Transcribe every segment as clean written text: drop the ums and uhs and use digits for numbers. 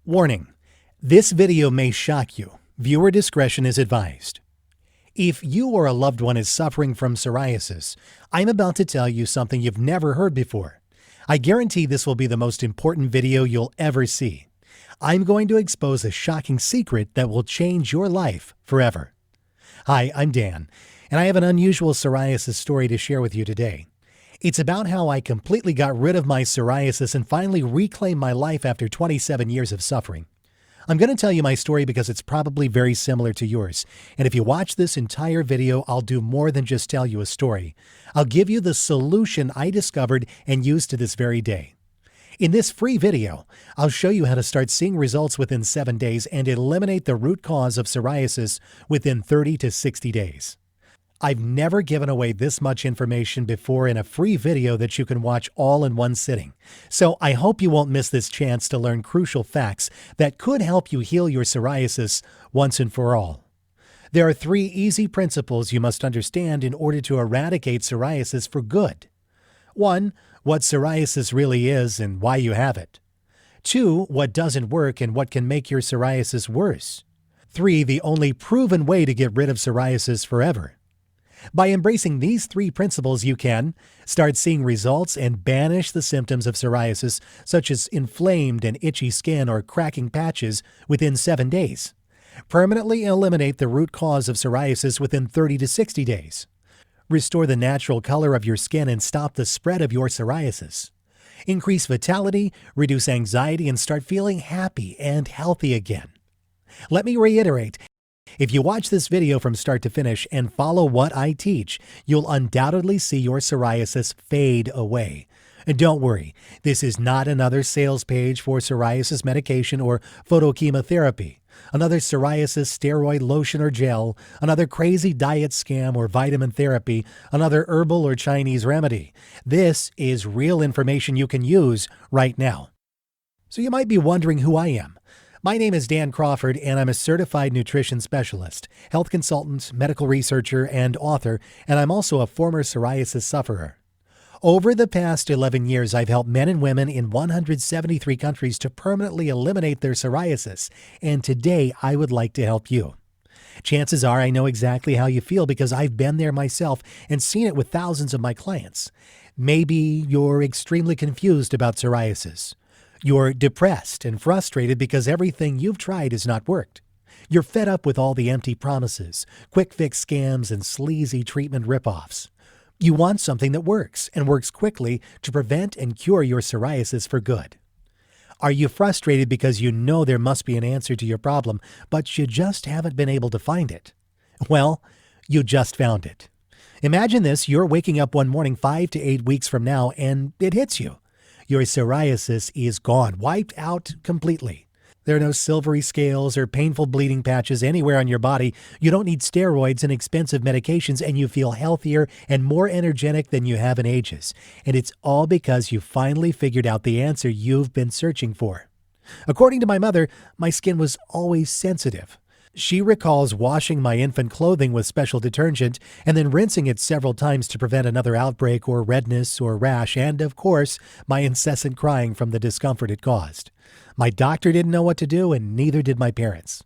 Warning: this video may shock you. Viewer discretion is advised. If you or a loved one is suffering from psoriasis, I'm about to tell you something you've never heard before. I guarantee this will be the most important video you'll ever see. I'm going to expose a shocking secret that will change your life forever. Hi, I'm Dan, and I have an unusual psoriasis story to share with you today. It's about how I completely got rid of my psoriasis and finally reclaimed my life after 27 years of suffering. I'm going to tell you my story because it's probably very similar to yours. And if you watch this entire video, I'll do more than just tell you a story. I'll give you the solution I discovered and use to this very day. In this free video, I'll show you how to start seeing results within 7 days and eliminate the root cause of psoriasis within 30 to 60 days. I've never given away this much information before in a free video that you can watch all in one sitting. So I hope you won't miss this chance to learn crucial facts that could help you heal your psoriasis once and for all. There are 3 easy principles you must understand in order to eradicate psoriasis for good. 1. What psoriasis really is and why you have it. 2. What doesn't work and what can make your psoriasis worse. 3. The only proven way to get rid of psoriasis forever. By embracing these 3 principles, you can start seeing results and banish the symptoms of psoriasis, such as inflamed and itchy skin or cracking patches, within 7 days. Permanently eliminate the root cause of psoriasis within 30 to 60 days. Restore the natural color of your skin and stop the spread of your psoriasis. Increase vitality, reduce anxiety, and start feeling happy and healthy again. Let me reiterate. If you watch this video from start to finish and follow what I teach, you'll undoubtedly see your psoriasis fade away. And don't worry, this is not another sales page for psoriasis medication or photochemotherapy, another psoriasis steroid lotion or gel, another crazy diet scam or vitamin therapy, another herbal or Chinese remedy. This is real information you can use right now. So you might be wondering who I am. My name is Dan Crawford, and I'm a certified nutrition specialist, health consultant, medical researcher, and author, and I'm also a former psoriasis sufferer. Over the past 11 years, I've helped men and women in 173 countries to permanently eliminate their psoriasis, and today I would like to help you. Chances are I know exactly how you feel because I've been there myself and seen it with thousands of my clients. Maybe you're extremely confused about psoriasis. You're depressed and frustrated because everything you've tried has not worked. You're fed up with all the empty promises, quick fix scams, and sleazy treatment ripoffs. You want something that works and works quickly to prevent and cure your psoriasis for good. Are you frustrated because you know there must be an answer to your problem, but you just haven't been able to find it? Well, you just found it. Imagine this: you're waking up one morning 5 to 8 weeks from now and it hits you. Your psoriasis is gone, wiped out completely. There are no silvery scales or painful bleeding patches anywhere on your body. You don't need steroids and expensive medications, and you feel healthier and more energetic than you have in ages. And it's all because you finally figured out the answer you've been searching for. According to my mother, my skin was always sensitive. She recalls washing my infant clothing with special detergent and then rinsing it several times to prevent another outbreak or redness or rash, and, of course, my incessant crying from the discomfort it caused. My doctor didn't know what to do, and neither did my parents.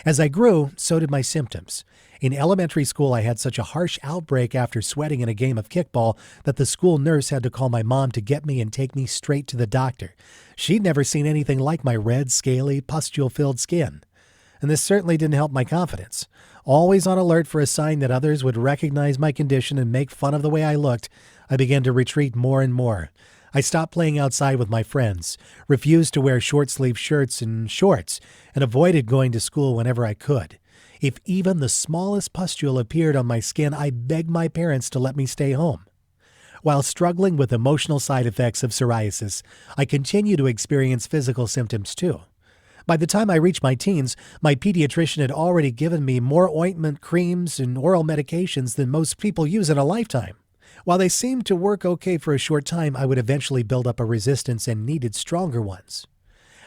As I grew, so did my symptoms. In elementary school, I had such a harsh outbreak after sweating in a game of kickball that the school nurse had to call my mom to get me and take me straight to the doctor. She'd never seen anything like my red, scaly, pustule-filled skin. And this certainly didn't help my confidence. Always on alert for a sign that others would recognize my condition and make fun of the way I looked, I began to retreat more and more. I stopped playing outside with my friends, refused to wear short-sleeved shirts and shorts, and avoided going to school whenever I could. If even the smallest pustule appeared on my skin, I begged my parents to let me stay home. While struggling with emotional side effects of psoriasis, I continue to experience physical symptoms too. By the time I reached my teens, my pediatrician had already given me more ointment, creams, and oral medications than most people use in a lifetime. While they seemed to work okay for a short time, I would eventually build up a resistance and needed stronger ones.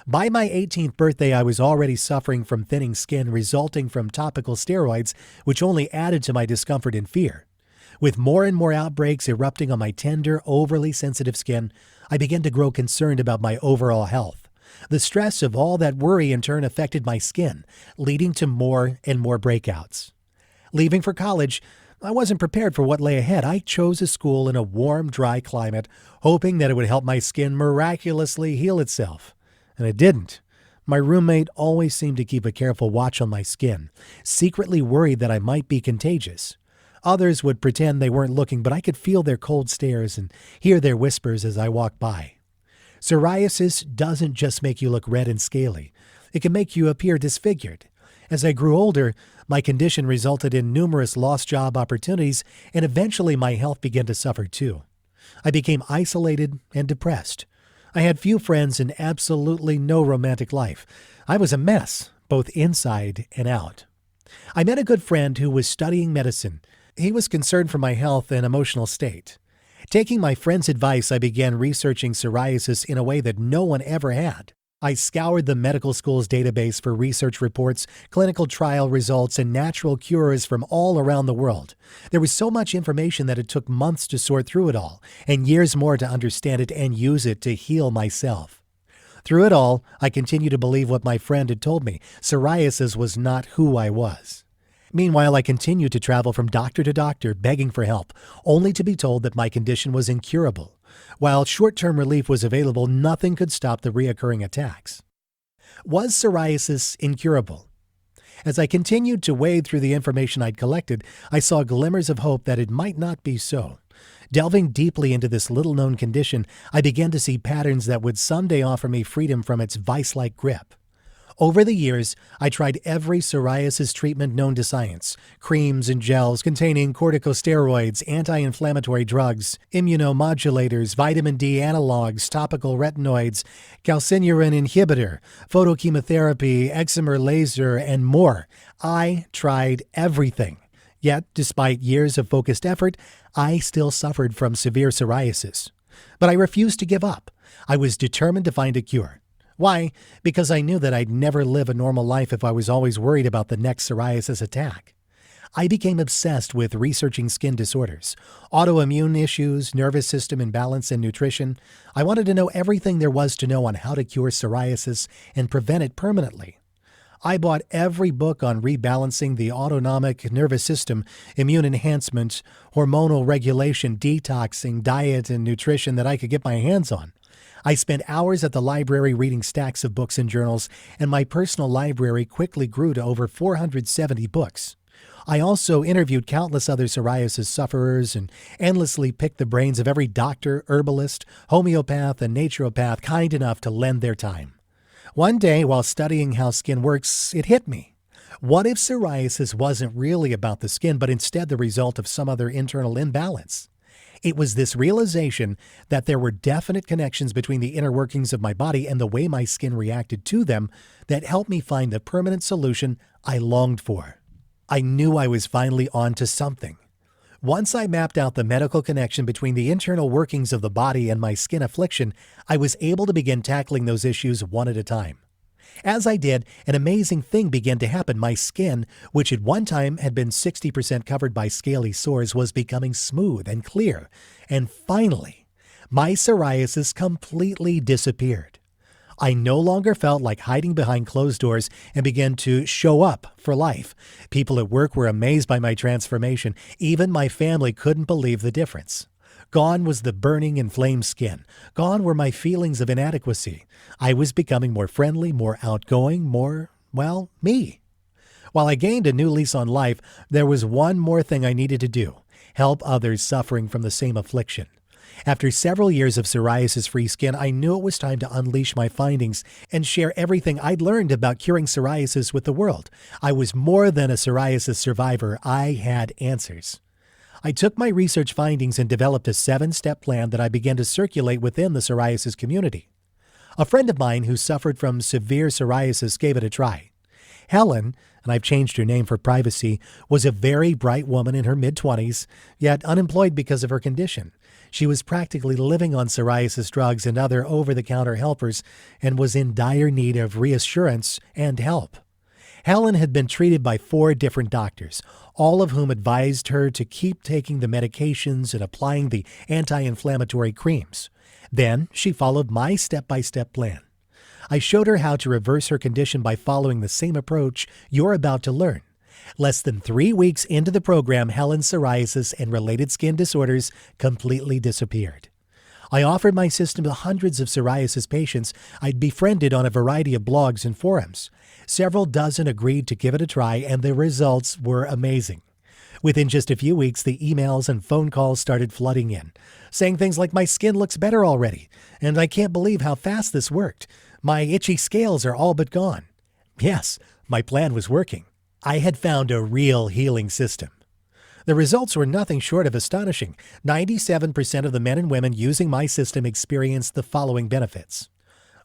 By my 18th birthday, I was already suffering from thinning skin resulting from topical steroids, which only added to my discomfort and fear. With more and more outbreaks erupting on my tender, overly sensitive skin, I began to grow concerned about my overall health. The stress of all that worry in turn affected my skin, leading to more and more breakouts. Leaving for college, I wasn't prepared for what lay ahead. I chose a school in a warm, dry climate, hoping that it would help my skin miraculously heal itself. And it didn't. My roommate always seemed to keep a careful watch on my skin, secretly worried that I might be contagious. Others would pretend they weren't looking, but I could feel their cold stares and hear their whispers as I walked by. Psoriasis doesn't just make you look red and scaly. It can make you appear disfigured. As I grew older, my condition resulted in numerous lost job opportunities, and eventually my health began to suffer too. I became isolated and depressed. I had few friends and absolutely no romantic life. I was a mess, both inside and out. I met a good friend who was studying medicine. He was concerned for my health and emotional state. Taking my friend's advice, I began researching psoriasis in a way that no one ever had. I scoured the medical school's database for research reports, clinical trial results, and natural cures from all around the world. There was so much information that it took months to sort through it all, and years more to understand it and use it to heal myself. Through it all, I continued to believe what my friend had told me. Psoriasis was not who I was. Meanwhile, I continued to travel from doctor to doctor, begging for help, only to be told that my condition was incurable. While short-term relief was available, nothing could stop the reoccurring attacks. Was psoriasis incurable? As I continued to wade through the information I'd collected, I saw glimmers of hope that it might not be so. Delving deeply into this little-known condition, I began to see patterns that would someday offer me freedom from its vice-like grip. Over the years, I tried every psoriasis treatment known to science: creams and gels containing corticosteroids, anti-inflammatory drugs, immunomodulators, vitamin D analogs, topical retinoids, calcineurin inhibitor, photochemotherapy, excimer laser, and more. I tried everything. Yet, despite years of focused effort, I still suffered from severe psoriasis. But I refused to give up. I was determined to find a cure. Why? Because I knew that I'd never live a normal life if I was always worried about the next psoriasis attack. I became obsessed with researching skin disorders, autoimmune issues, nervous system imbalance, and nutrition. I wanted to know everything there was to know on how to cure psoriasis and prevent it permanently. I bought every book on rebalancing the autonomic nervous system, immune enhancement, hormonal regulation, detoxing, diet, and nutrition that I could get my hands on. I spent hours at the library reading stacks of books and journals, and my personal library quickly grew to over 470 books. I also interviewed countless other psoriasis sufferers and endlessly picked the brains of every doctor, herbalist, homeopath, and naturopath kind enough to lend their time. One day, while studying how skin works, it hit me. What if psoriasis wasn't really about the skin, but instead the result of some other internal imbalance? It was this realization that there were definite connections between the inner workings of my body and the way my skin reacted to them that helped me find the permanent solution I longed for. I knew I was finally on to something. Once I mapped out the medical connection between the internal workings of the body and my skin affliction, I was able to begin tackling those issues one at a time. As I did, an amazing thing began to happen. My skin, which at one time had been 60% covered by scaly sores, was becoming smooth and clear. And finally, my psoriasis completely disappeared. I no longer felt like hiding behind closed doors and began to show up for life. People at work were amazed by my transformation. Even my family couldn't believe the difference. Gone was the burning, inflamed skin. Gone were my feelings of inadequacy. I was becoming more friendly, more outgoing, me. While I gained a new lease on life, there was one more thing I needed to do: help others suffering from the same affliction. After several years of psoriasis-free skin, I knew it was time to unleash my findings and share everything I'd learned about curing psoriasis with the world. I was more than a psoriasis survivor. I had answers. I took my research findings and developed a 7-step plan that I began to circulate within the psoriasis community. A friend of mine who suffered from severe psoriasis gave it a try. Helen, and I've changed her name for privacy, was a very bright woman in her mid-20s, yet unemployed because of her condition. She was practically living on psoriasis drugs and other over-the-counter helpers and was in dire need of reassurance and help. Helen had been treated by 4 different doctors, all of whom advised her to keep taking the medications and applying the anti-inflammatory creams. Then she followed my step-by-step plan. I showed her how to reverse her condition by following the same approach you're about to learn. Less than 3 weeks into the program, Helen's psoriasis and related skin disorders completely disappeared. I offered my system to hundreds of psoriasis patients I'd befriended on a variety of blogs and forums. Several dozen agreed to give it a try, and the results were amazing. Within just a few weeks, the emails and phone calls started flooding in, saying things like, "My skin looks better already, and I can't believe how fast this worked. My itchy scales are all but gone." Yes, my plan was working. I had found a real healing system. The results were nothing short of astonishing. 97% of the men and women using my system experienced the following benefits.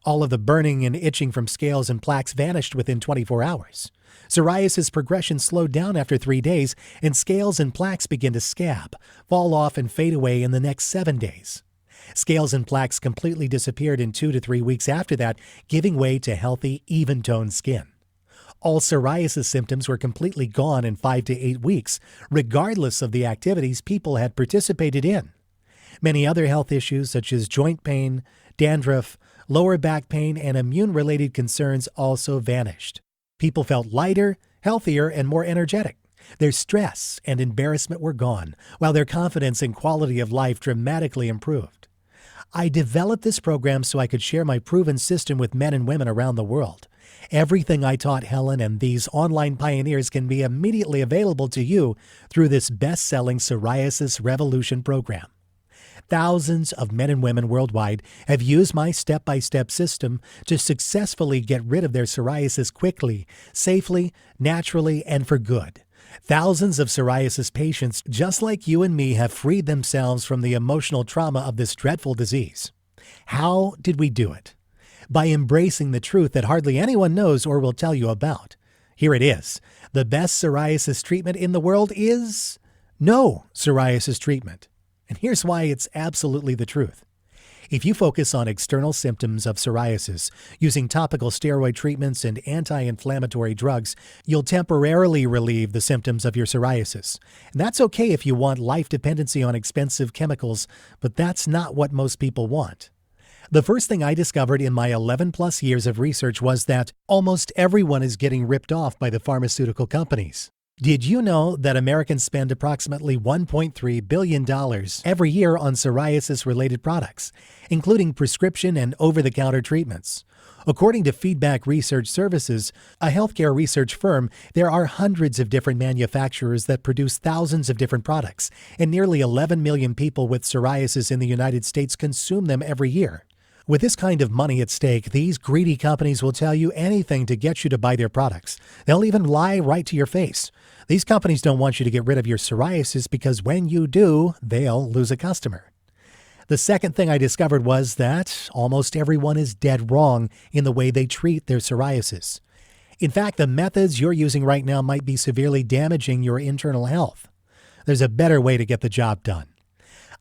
All of the burning and itching from scales and plaques vanished within 24 hours. Psoriasis progression slowed down after 3 days, and scales and plaques began to scab, fall off, and fade away in the next 7 days. Scales and plaques completely disappeared in 2 to 3 weeks after that, giving way to healthy, even-toned skin. All psoriasis symptoms were completely gone in 5 to 8 weeks, regardless of the activities people had participated in. Many other health issues, such as joint pain, dandruff, lower back pain, and immune-related concerns also vanished. People felt lighter, healthier, and more energetic. Their stress and embarrassment were gone, while their confidence and quality of life dramatically improved. I developed this program so I could share my proven system with men and women around the world. Everything I taught Helen and these online pioneers can be immediately available to you through this best-selling Psoriasis Revolution program. Thousands of men and women worldwide have used my step-by-step system to successfully get rid of their psoriasis quickly, safely, naturally, and for good. Thousands of psoriasis patients, just like you and me, have freed themselves from the emotional trauma of this dreadful disease. How did we do it? By embracing the truth that hardly anyone knows or will tell you about. Here it is. The best psoriasis treatment in the world is no psoriasis treatment. And here's why it's absolutely the truth. If you focus on external symptoms of psoriasis using topical steroid treatments and anti-inflammatory drugs, you'll temporarily relieve the symptoms of your psoriasis. And that's okay if you want life dependency on expensive chemicals, but that's not what most people want. The first thing I discovered in my 11-plus years of research was that almost everyone is getting ripped off by the pharmaceutical companies. Did you know that Americans spend approximately $1.3 billion every year on psoriasis-related products, including prescription and over-the-counter treatments? According to Feedback Research Services, a healthcare research firm, there are hundreds of different manufacturers that produce thousands of different products, and nearly 11 million people with psoriasis in the United States consume them every year. With this kind of money at stake, these greedy companies will tell you anything to get you to buy their products. They'll even lie right to your face. These companies don't want you to get rid of your psoriasis because when you do, they'll lose a customer. The second thing I discovered was that almost everyone is dead wrong in the way they treat their psoriasis. In fact, the methods you're using right now might be severely damaging your internal health. There's a better way to get the job done.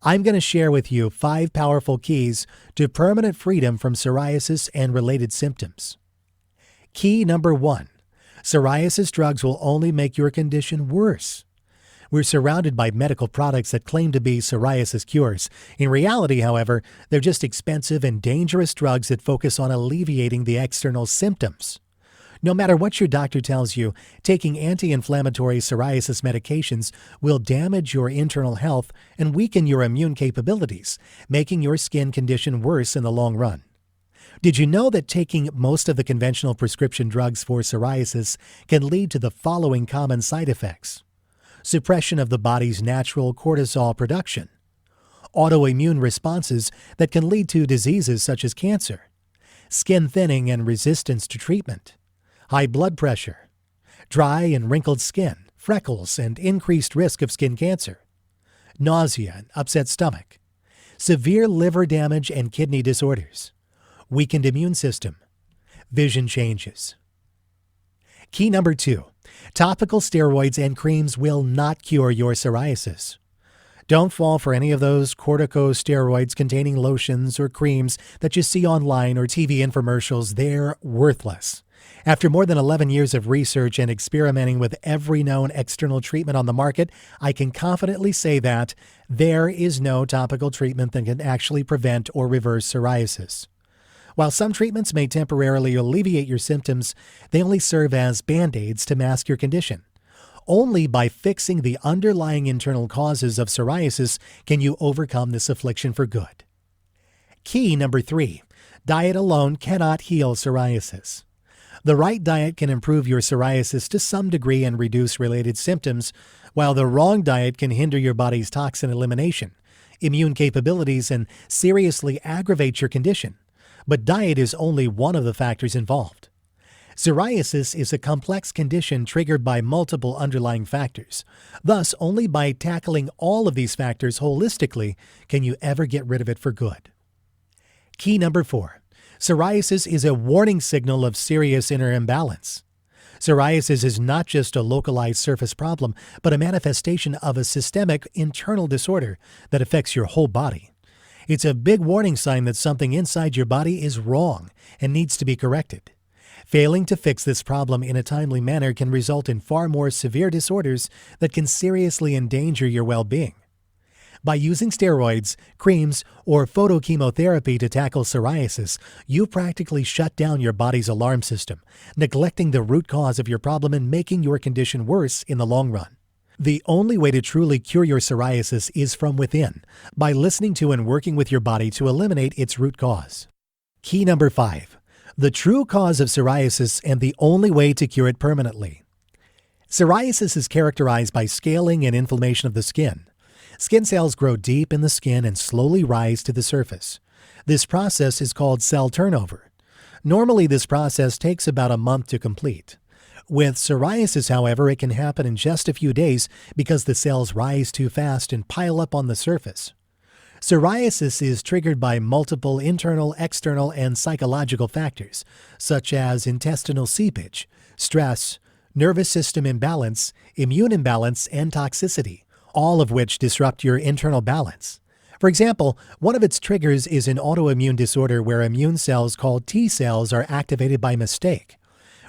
I'm going to share with you 5 powerful keys to permanent freedom from psoriasis and related symptoms. Key number 1. Psoriasis drugs will only make your condition worse. We're surrounded by medical products that claim to be psoriasis cures. In reality, however, they're just expensive and dangerous drugs that focus on alleviating the external symptoms. No matter what your doctor tells you, taking anti-inflammatory psoriasis medications will damage your internal health and weaken your immune capabilities, making your skin condition worse in the long run. Did you know that taking most of the conventional prescription drugs for psoriasis can lead to the following common side effects? Suppression of the body's natural cortisol production, autoimmune responses that can lead to diseases such as cancer, skin thinning and resistance to treatment, high blood pressure, dry and wrinkled skin, freckles, and increased risk of skin cancer, nausea and upset stomach, severe liver damage and kidney disorders, weakened immune system, vision changes. Key number 2. Topical steroids and creams will not cure your psoriasis. Don't fall for any of those corticosteroids containing lotions or creams that you see online or TV infomercials. They're worthless. After more than 11 years of research and experimenting with every known external treatment on the market, I can confidently say that there is no topical treatment that can actually prevent or reverse psoriasis. While some treatments may temporarily alleviate your symptoms, they only serve as band-aids to mask your condition. Only by fixing the underlying internal causes of psoriasis can you overcome this affliction for good. Key number 3. Diet alone cannot heal psoriasis. The right diet can improve your psoriasis to some degree and reduce related symptoms, while the wrong diet can hinder your body's toxin elimination, immune capabilities, and seriously aggravate your condition. But diet is only one of the factors involved. Psoriasis is a complex condition triggered by multiple underlying factors. Thus, only by tackling all of these factors holistically can you ever get rid of it for good. Key number 4. Psoriasis is a warning signal of serious inner imbalance. Psoriasis is not just a localized surface problem, but a manifestation of a systemic internal disorder that affects your whole body. It's a big warning sign that something inside your body is wrong and needs to be corrected. Failing to fix this problem in a timely manner can result in far more severe disorders that can seriously endanger your well-being. By using steroids, creams, or photochemotherapy to tackle psoriasis, you practically shut down your body's alarm system, neglecting the root cause of your problem and making your condition worse in the long run. The only way to truly cure your psoriasis is from within, by listening to and working with your body to eliminate its root cause. Key number 5. The true cause of psoriasis and the only way to cure it permanently. Psoriasis is characterized by scaling and inflammation of the skin. Skin cells grow deep in the skin and slowly rise to the surface. This process is called cell turnover. Normally, this process takes about a month to complete. With psoriasis, however, it can happen in just a few days because the cells rise too fast and pile up on the surface. Psoriasis is triggered by multiple internal, external, and psychological factors, such as intestinal seepage, stress, nervous system imbalance, immune imbalance, and toxicity, all of which disrupt your internal balance. For example, one of its triggers is an autoimmune disorder where immune cells called T cells are activated by mistake.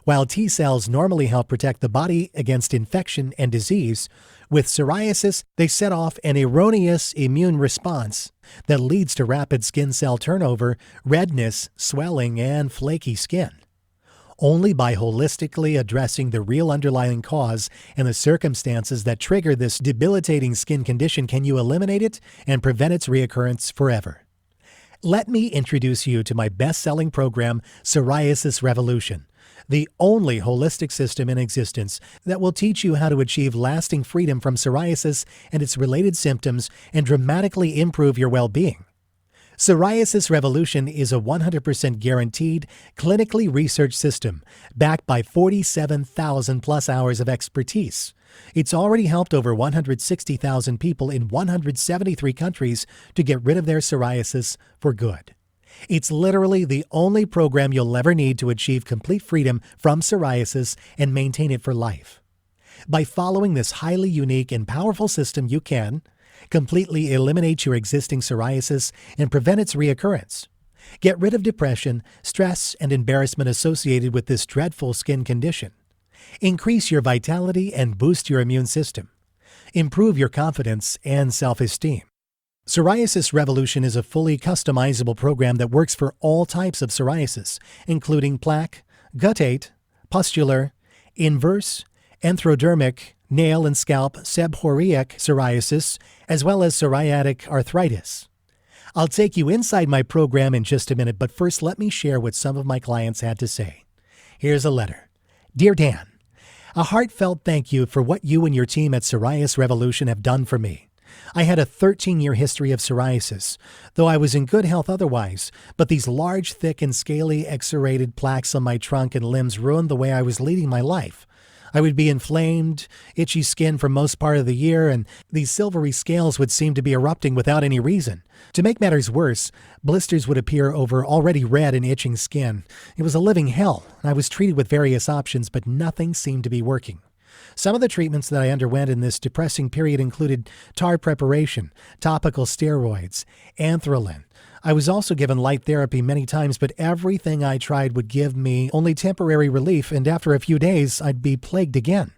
While T cells normally help protect the body against infection and disease, with psoriasis, they set off an erroneous immune response that leads to rapid skin cell turnover, redness, swelling, and flaky skin. Only by holistically addressing the real underlying cause and the circumstances that trigger this debilitating skin condition can you eliminate it and prevent its reoccurrence forever. Let me introduce you to my best-selling program, Psoriasis Revolution, the only holistic system in existence that will teach you how to achieve lasting freedom from psoriasis and its related symptoms and dramatically improve your well-being. Psoriasis Revolution is a 100% guaranteed, clinically researched system backed by 47,000 plus hours of expertise. It's already helped over 160,000 people in 173 countries to get rid of their psoriasis for good. It's literally the only program you'll ever need to achieve complete freedom from psoriasis and maintain it for life. By following this highly unique and powerful system, you can completely eliminate your existing psoriasis and prevent its reoccurrence. Get rid of depression, stress, and embarrassment associated with this dreadful skin condition. Increase your vitality and boost your immune system. Improve your confidence and self-esteem. Psoriasis Revolution is a fully customizable program that works for all types of psoriasis, including plaque, guttate, pustular, inverse, anthrodermic, nail and scalp seborrheic psoriasis, as well as psoriatic arthritis. I'll take you inside my program in just a minute, but first let me share what some of my clients had to say. Here's a letter. Dear Dan, a heartfelt thank you for what you and your team at Psoriasis Revolution have done for me. I had a 13-year history of psoriasis, though I was in good health otherwise, but these large, thick, and scaly exudated plaques on my trunk and limbs ruined the way I was leading my life. I would be inflamed, itchy skin for most part of the year, and these silvery scales would seem to be erupting without any reason. To make matters worse, blisters would appear over already red and itching skin. It was a living hell. I was treated with various options, but nothing seemed to be working. Some of the treatments that I underwent in this depressing period included tar preparation, topical steroids, anthralin. I was also given light therapy many times, but everything I tried would give me only temporary relief, and after a few days, I'd be plagued again.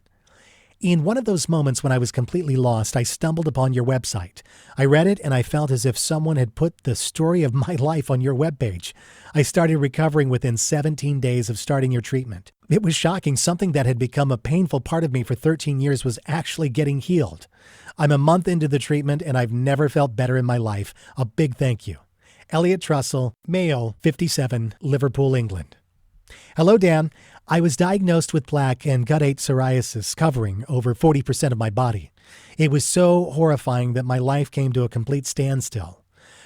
In one of those moments when I was completely lost, I stumbled upon your website. I read it and I felt as if someone had put the story of my life on your webpage. I started recovering within 17 days of starting your treatment. It was shocking. Something that had become a painful part of me for 13 years was actually getting healed. I'm a month into the treatment and I've never felt better in my life. A big thank you. Elliot Trussell, male, 57, Liverpool, England. Hello, Dan. I was diagnosed with plaque and guttate psoriasis covering over 40% of my body. It was so horrifying that my life came to a complete standstill.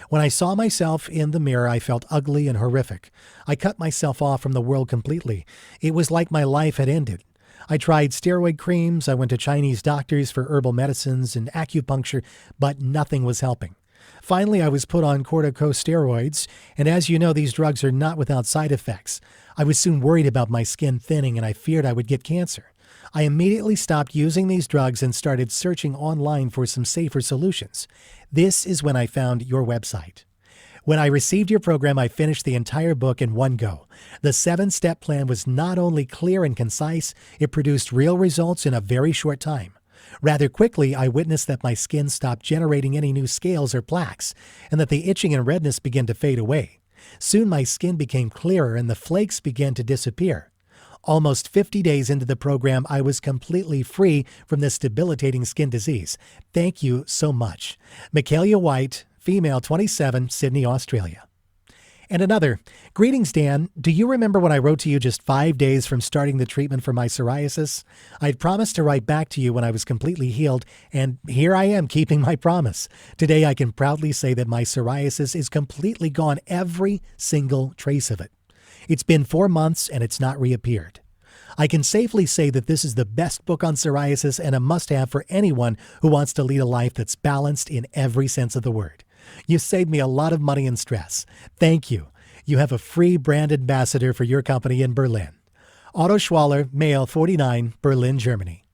When I saw myself in the mirror, I felt ugly and horrific. I cut myself off from the world completely. It was like my life had ended. I tried steroid creams, I went to Chinese doctors for herbal medicines and acupuncture, but nothing was helping. Finally, I was put on corticosteroids, and as you know, these drugs are not without side effects. I was soon worried about my skin thinning, and I feared I would get cancer. I immediately stopped using these drugs and started searching online for some safer solutions. This is when I found your website. When I received your program, I finished the entire book in one go. The 7-step plan was not only clear and concise, it produced real results in a very short time. Rather quickly, I witnessed that my skin stopped generating any new scales or plaques, and that the itching and redness began to fade away. Soon my skin became clearer and the flakes began to disappear. Almost 50 days into the program, I was completely free from this debilitating skin disease. Thank you so much. Michaelia White, female, 27, Sydney, Australia. And another, greetings, Dan. Do you remember when I wrote to you just 5 days from starting the treatment for my psoriasis? I'd promised to write back to you when I was completely healed, and here I am keeping my promise. Today, I can proudly say that my psoriasis is completely gone, every single trace of it. It's been 4 months and it's not reappeared. I can safely say that this is the best book on psoriasis and a must-have for anyone who wants to lead a life that's balanced in every sense of the word. You saved me a lot of money and stress. Thank you. You have a free brand ambassador for your company in Berlin. Otto Schwaller, male, 49, Berlin, Germany.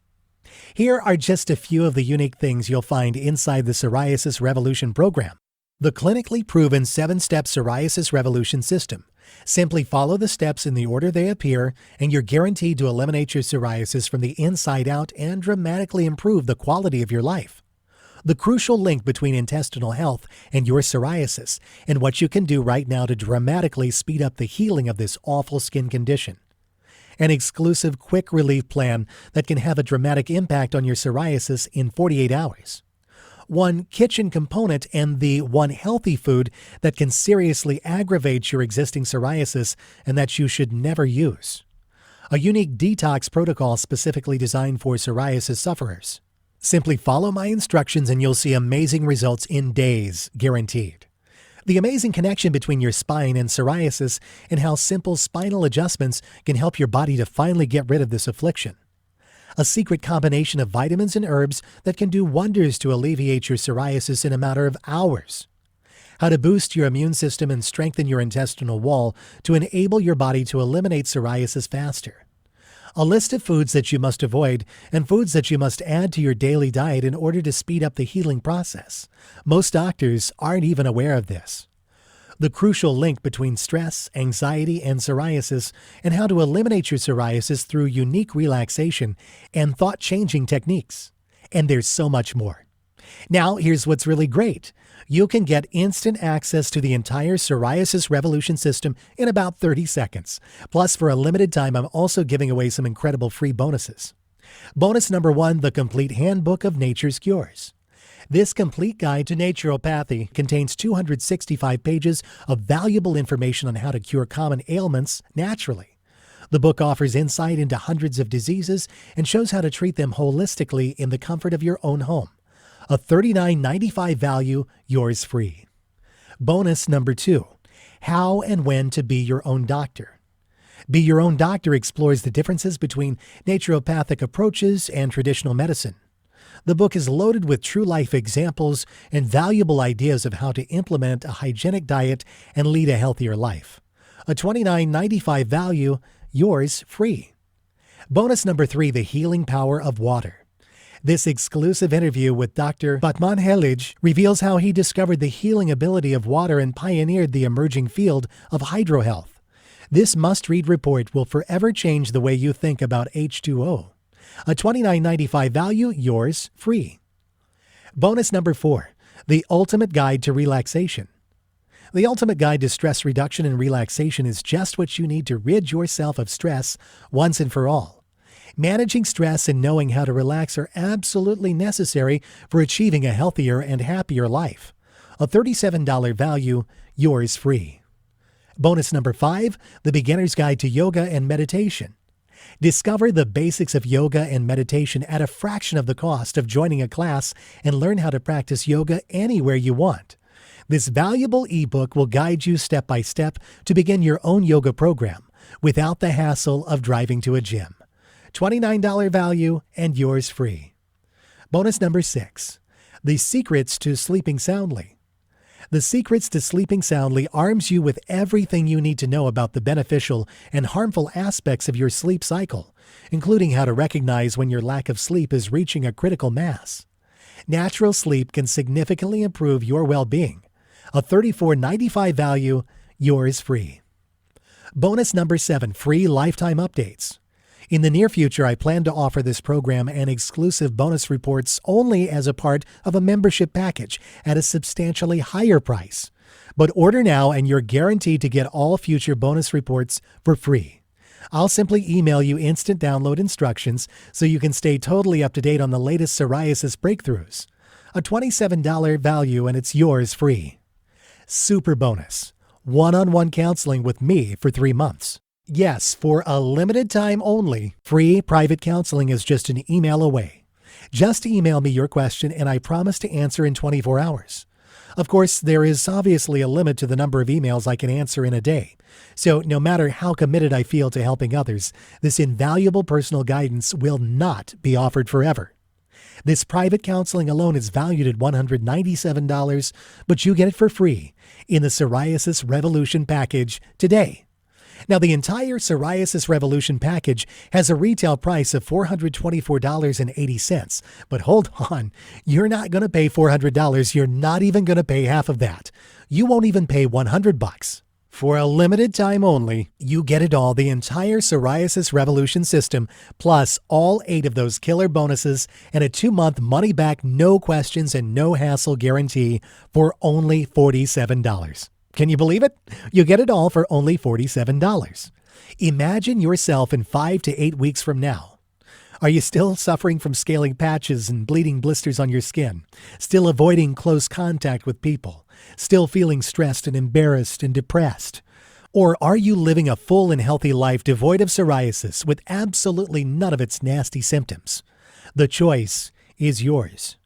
Here are just a few of the unique things you'll find inside the Psoriasis Revolution program. The clinically proven 7-step Psoriasis Revolution system. Simply follow the steps in the order they appear, and you're guaranteed to eliminate your psoriasis from the inside out and dramatically improve the quality of your life. The crucial link between intestinal health and your psoriasis, and what you can do right now to dramatically speed up the healing of this awful skin condition. An exclusive quick relief plan that can have a dramatic impact on your psoriasis in 48 hours. One kitchen component and the one healthy food that can seriously aggravate your existing psoriasis and that you should never use. A unique detox protocol specifically designed for psoriasis sufferers. Simply follow my instructions and you'll see amazing results in days, guaranteed. The amazing connection between your spine and psoriasis and how simple spinal adjustments can help your body to finally get rid of this affliction. A secret combination of vitamins and herbs that can do wonders to alleviate your psoriasis in a matter of hours. How to boost your immune system and strengthen your intestinal wall to enable your body to eliminate psoriasis faster. A list of foods that you must avoid and foods that you must add to your daily diet in order to speed up the healing process. Most doctors aren't even aware of this. The crucial link between stress, anxiety, and psoriasis, and how to eliminate your psoriasis through unique relaxation and thought-changing techniques. And there's so much more. Now, here's what's really great. You can get instant access to the entire Psoriasis Revolution system in about 30 seconds. Plus, for a limited time, I'm also giving away some incredible free bonuses. Bonus number 1, the complete handbook of nature's cures. This complete guide to naturopathy contains 265 pages of valuable information on how to cure common ailments naturally. The book offers insight into hundreds of diseases and shows how to treat them holistically in the comfort of your own home. A $39.95 value, yours free. Bonus number 2, how and when to be your own doctor. Be Your Own Doctor explores the differences between naturopathic approaches and traditional medicine. The book is loaded with true-life examples and valuable ideas of how to implement a hygienic diet and lead a healthier life. A $29.95 value, yours free. Bonus number 3, the healing power of water. This exclusive interview with Dr. Batman Helij reveals how he discovered the healing ability of water and pioneered the emerging field of hydrohealth. This must-read report will forever change the way you think about H2O. A $29.95 value, yours free. Bonus number 4, the ultimate guide to relaxation. The ultimate guide to stress reduction and relaxation is just what you need to rid yourself of stress once and for all. Managing stress and knowing how to relax are absolutely necessary for achieving a healthier and happier life. A $37 value, yours free. Bonus number 5, the beginner's guide to yoga and meditation. Discover the basics of yoga and meditation at a fraction of the cost of joining a class and learn how to practice yoga anywhere you want. This valuable ebook will guide you step by step to begin your own yoga program without the hassle of driving to a gym. $29 value and yours free. Bonus number 6, the secrets to sleeping soundly. The Secrets to Sleeping Soundly arms you with everything you need to know about the beneficial and harmful aspects of your sleep cycle, including how to recognize when your lack of sleep is reaching a critical mass. Natural sleep can significantly improve your well-being. A $34.95 value, yours free. Bonus number 7, free lifetime updates. In the near future, I plan to offer this program and exclusive bonus reports only as a part of a membership package at a substantially higher price. But order now and you're guaranteed to get all future bonus reports for free. I'll simply email you instant download instructions so you can stay totally up to date on the latest psoriasis breakthroughs. A $27 value and it's yours free. Super bonus, one-on-one counseling with me for 3 months. Yes, for a limited time only, free private counseling is just an email away. Just email me your question and I promise to answer in 24 hours. Of course, there is obviously a limit to the number of emails I can answer in a day. So no matter how committed I feel to helping others, this invaluable personal guidance will not be offered forever. This private counseling alone is valued at $197, but you get it for free in the Psoriasis Revolution package today. Now, the entire Psoriasis Revolution package has a retail price of $424.80. But hold on, you're not going to pay $400. You're not even going to pay half of that. You won't even pay $100. For a limited time only, you get it all, the entire Psoriasis Revolution system, plus all 8 of those killer bonuses and a 2-month money-back, no questions and no hassle guarantee for only $47. Can you believe it? You get it all for only $47. Imagine yourself in 5 to 8 weeks from now. Are you still suffering from scaling patches and bleeding blisters on your skin? Still avoiding close contact with people? Still feeling stressed and embarrassed and depressed? Or are you living a full and healthy life devoid of psoriasis with absolutely none of its nasty symptoms? The choice is yours.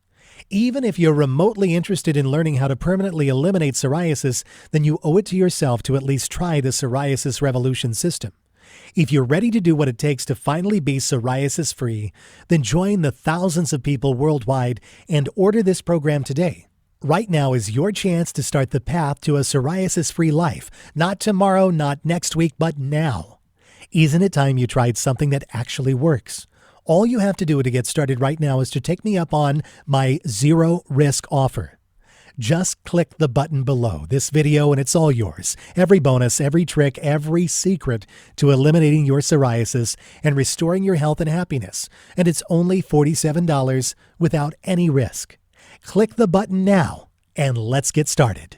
Even if you're remotely interested in learning how to permanently eliminate psoriasis, then you owe it to yourself to at least try the Psoriasis Revolution system. If you're ready to do what it takes to finally be psoriasis-free, then join the thousands of people worldwide and order this program today. Right now is your chance to start the path to a psoriasis-free life. Not tomorrow, not next week, but now. Isn't it time you tried something that actually works? All you have to do to get started right now is to take me up on my zero-risk offer. Just click the button below this video and it's all yours. Every bonus, every trick, every secret to eliminating your psoriasis and restoring your health and happiness. And it's only $47 without any risk. Click the button now and let's get started.